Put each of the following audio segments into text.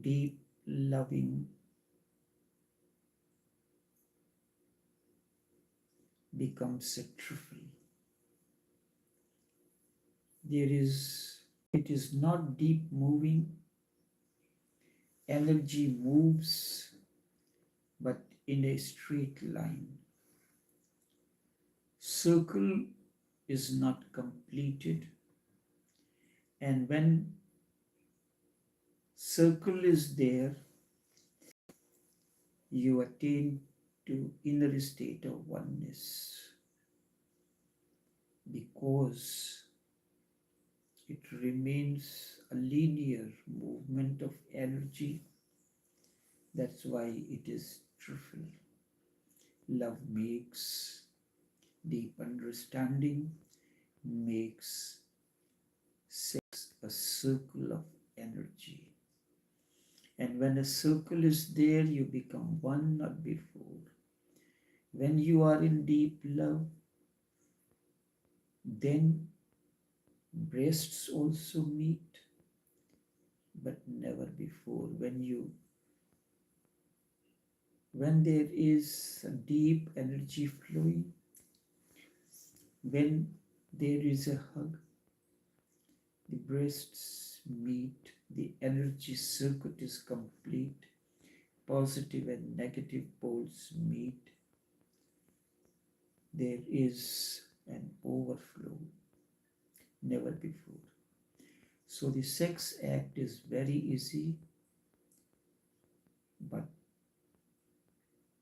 deep loving becomes a trifle. It is not deep moving, energy moves but in a straight line. Circle is not completed, and when circle is there, you attain to inner state of oneness, because it remains a linear movement of energy. That's why it is trifle. Love makes deep understanding, makes sex a circle of energy. And when a circle is there, you become one, not before. When you are in deep love, then breasts also meet, but never before. When there is a deep energy flowing, when there is a hug, the breasts meet, the energy circuit is complete, positive and negative poles meet, there is an overflow, never before. So the sex act is very easy, but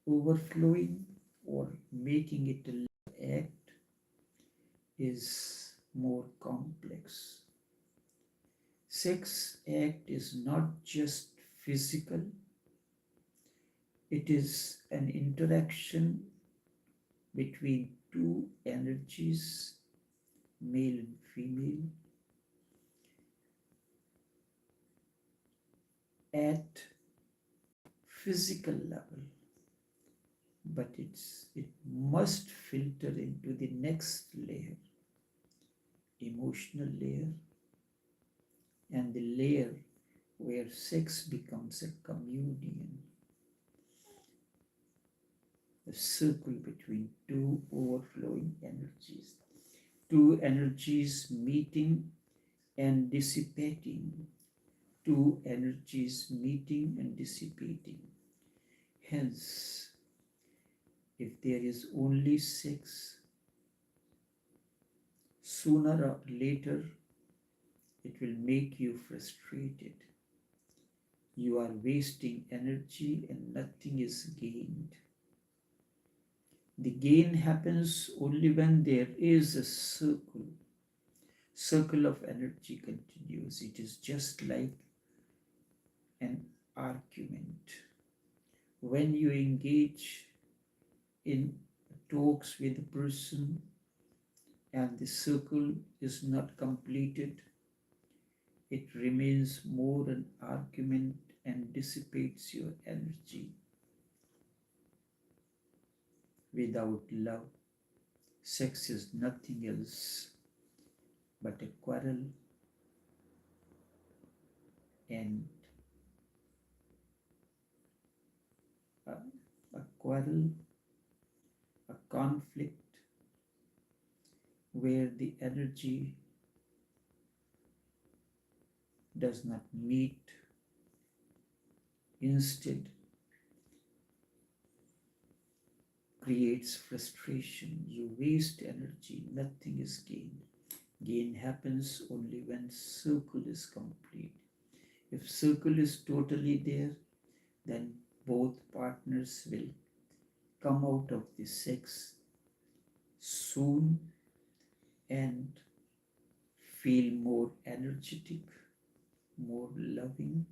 overflowing or making it a love act is more complex. Sex act is not just physical, it is an interaction between two energies, male and female, at physical level, but it must filter into the next layer, emotional layer, and the layer where sex becomes a communion, a circle between two overflowing energies, two energies meeting and dissipating, two energies meeting and dissipating. Hence, if there is only sex, sooner or later it will make you frustrated. You are wasting energy and nothing is gained. The gain happens only when there is a circle of energy continues. It is just like an argument. When you engage in talks with a person and the circle is not completed, it remains more an argument and dissipates your energy. Without love, sex is nothing else but a quarrel and a quarrel, a conflict where the energy does not meet, instead creates frustration. You waste energy, nothing is gained. Gain happens only when circle is complete. If circle is totally there, then both partners will come out of the sex soon and feel more energetic, more loving,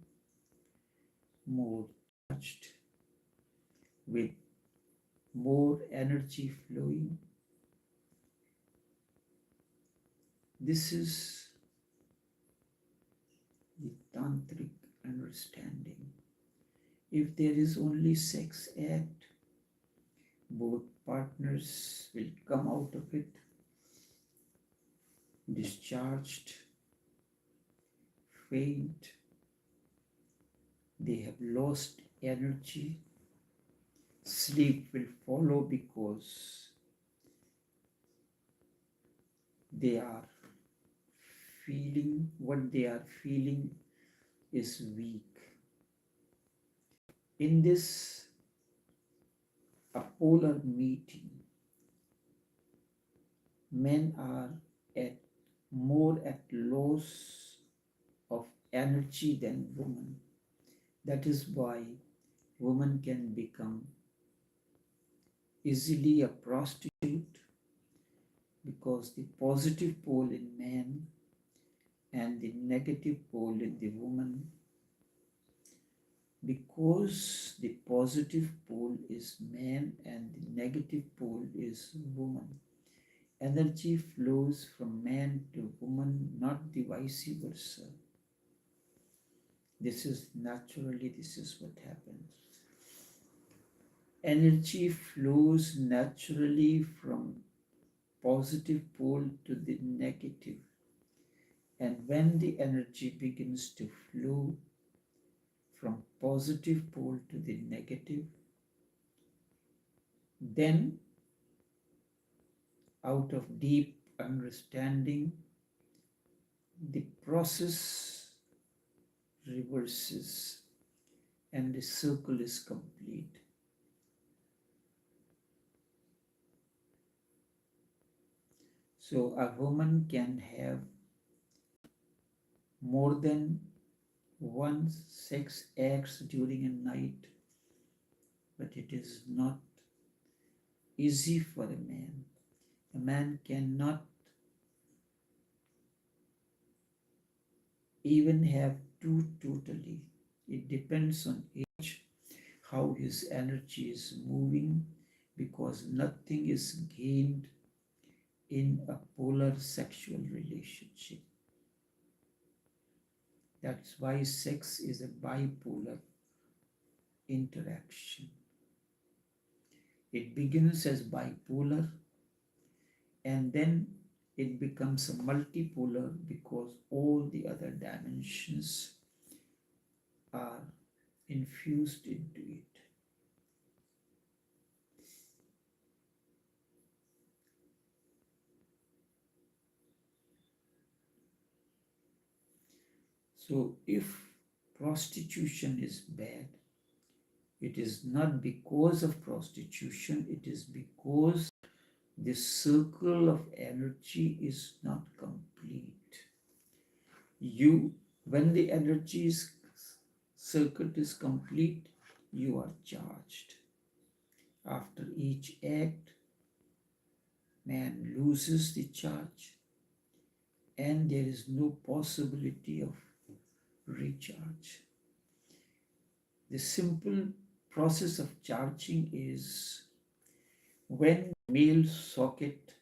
more touched, with more energy flowing. This is the tantric understanding. If there is only sex act, both partners will come out of it discharged, faint, they have lost energy, sleep will follow because they are feeling what they are feeling is weak. In this a polar meeting, men are at more at loss of energy than women. That is why women can become easily a prostitute, because the positive pole in man and the negative pole in the woman, because the positive pole is man and the negative pole is woman. Energy flows from man to woman, not the vice versa. This is what happens. Energy flows naturally from positive pole to the negative. And when the energy begins to flow from positive pole to the negative, then out of deep understanding, the process reverses and the circle is complete. So a woman can have more than one sex acts during a night, but it is not easy for a man. A man cannot even have two totally. It depends on age, how his energy is moving, because nothing is gained in a polar sexual relationship. That's why sex is a bipolar interaction. It begins as bipolar and then it becomes a multipolar because all the other dimensions are infused into it. So if prostitution is bad, it is not because of prostitution, it is because the circle of energy is not complete. When the energy circuit is complete, you are charged. After each act, man loses the charge and there is no possibility of recharge. The simple process of charging is when male socket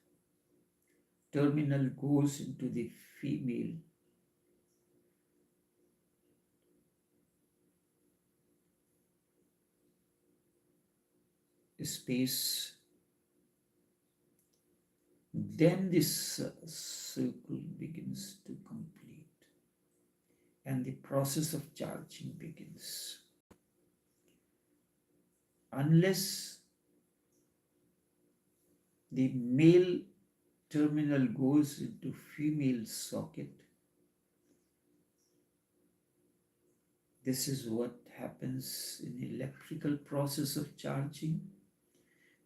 terminal goes into the female space, then this circle begins to complete and the process of charging begins. Unless the male terminal goes into female socket, this is what happens in electrical process of charging.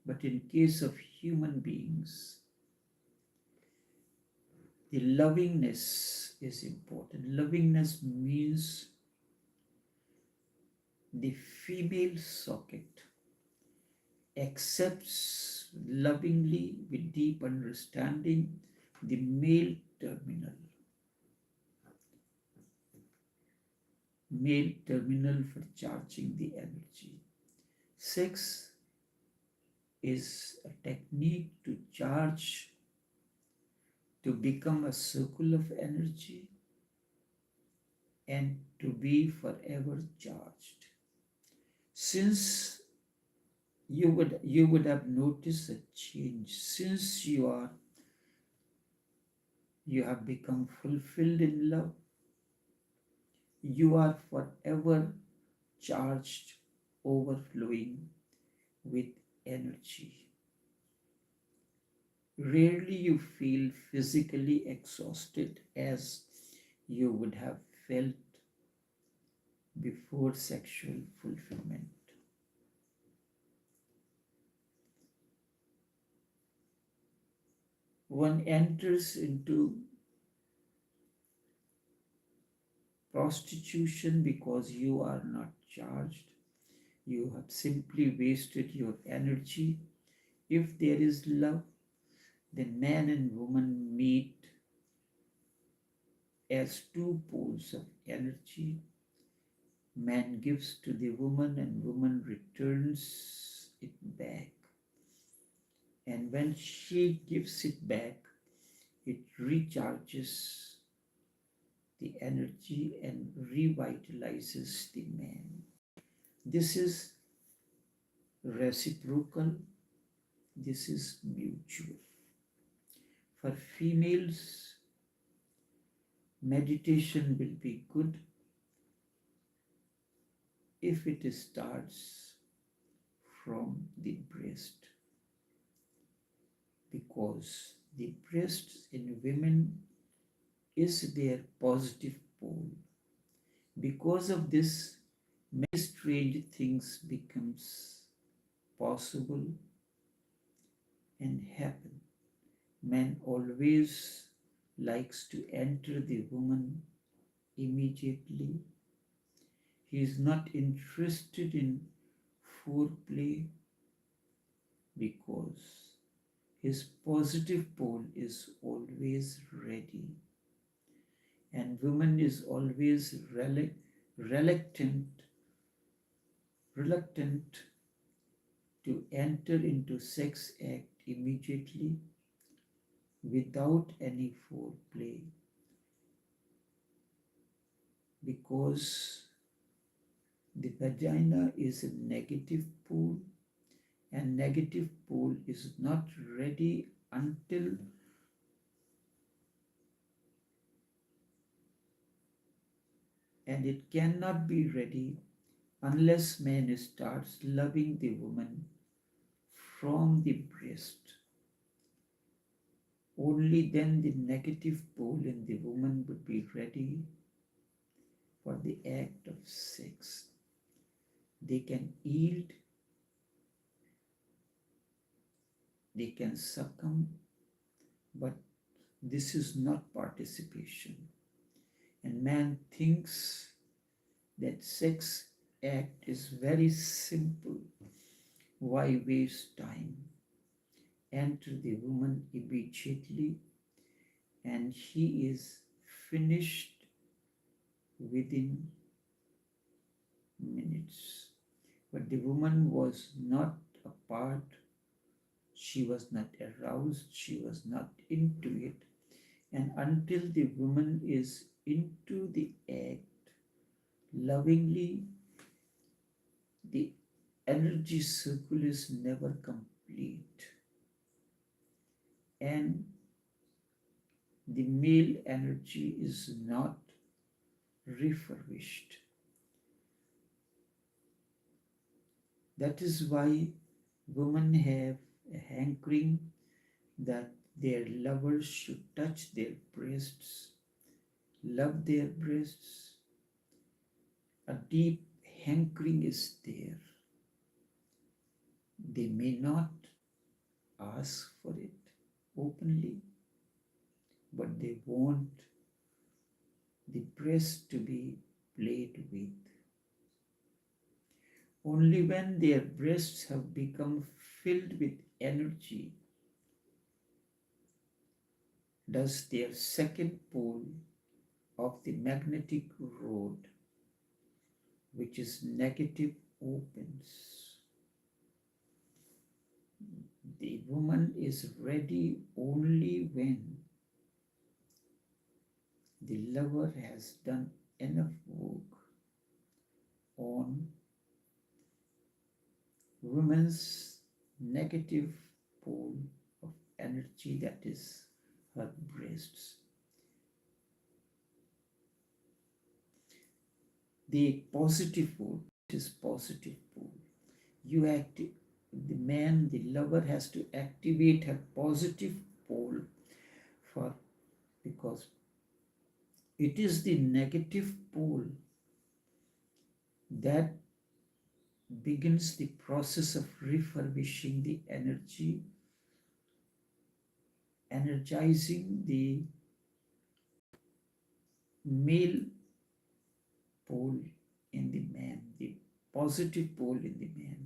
But in case of human beings, the lovingness is important. Lovingness means the female socket accepts lovingly with deep understanding the male terminal for charging the energy. Sex is a technique to charge, to become a circle of energy and to be forever charged. Since you would have noticed a change, since you have become fulfilled in love, you are forever charged, overflowing with energy. Rarely you feel physically exhausted as you would have felt before sexual fulfillment. One enters into prostitution because you are not charged. You have simply wasted your energy. If there is love, then man and woman meet as two poles of energy. Man gives to the woman and woman returns it back. And when she gives it back, it recharges the energy and revitalizes the man. This is reciprocal, this is mutual. For females, meditation will be good if it starts from the breast, because the breast in women is their positive pole. Because of this, many strange things becomes possible and happen. Man always likes to enter the woman immediately. He is not interested in foreplay because his positive pole is always ready, and woman is always reluctant to enter into sex act immediately without any foreplay, because the vagina is a negative pole, and negative pole is not ready until and it cannot be ready unless man starts loving the woman from the breast. Only then the negative pole in the woman would be ready for the act of sex. They can yield, they can succumb, but this is not participation. And man thinks that sex act is very simple. Why waste time? Enter the woman immediately, and he is finished within minutes. But the woman was not a part, she was not aroused, she was not into it. And until the woman is into the act lovingly, the energy circle is never complete. And the male energy is not refurbished. That is why women have a hankering that their lovers should touch their breasts, love their breasts. A deep hankering is there. They may not ask for it openly, but they want the breast to be played with. Only when their breasts have become filled with energy does their second pole of the magnetic rod, which is negative, opens. The woman is ready only when the lover has done enough work on woman's negative pole of energy, that is her breasts. The positive pole is positive pole. The man, the lover has to activate her positive pole for, because it is the negative pole that begins the process of refurbishing the energy, energizing the male pole in the man, the positive pole in the man.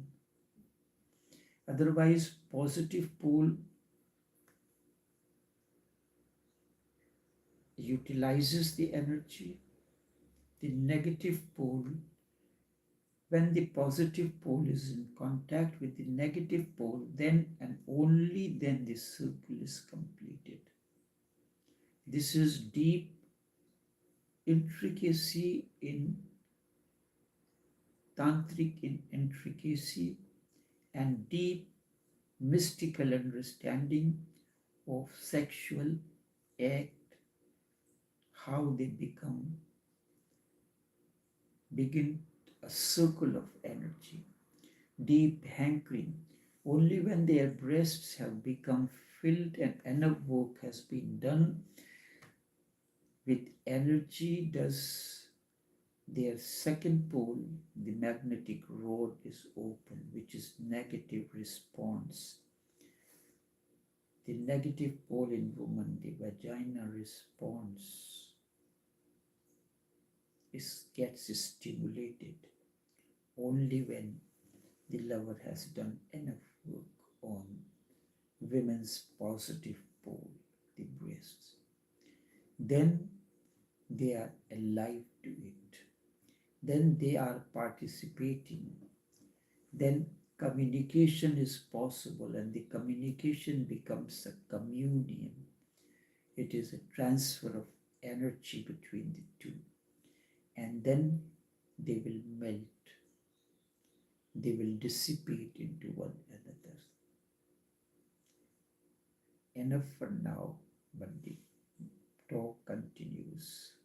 Otherwise, positive pole utilizes the energy. The negative pole, when the positive pole is in contact with the negative pole, then and only then the circle is completed. This is deep intricacy in tantric intricacy and deep mystical understanding of sexual act, how they begin a circle of energy, deep hankering. Only when their breasts have become filled and enough work has been done with energy does their second pole, the magnetic rod, is open, which is negative response. The negative pole in woman, the vagina response, gets stimulated only when the lover has done enough work on women's positive pole, the breasts. Then they are alive to it. Then they are participating. Then communication is possible, and the communication becomes a communion. It is a transfer of energy between the two. And then they will melt. They will dissipate into one another. Enough for now, but the talk continues.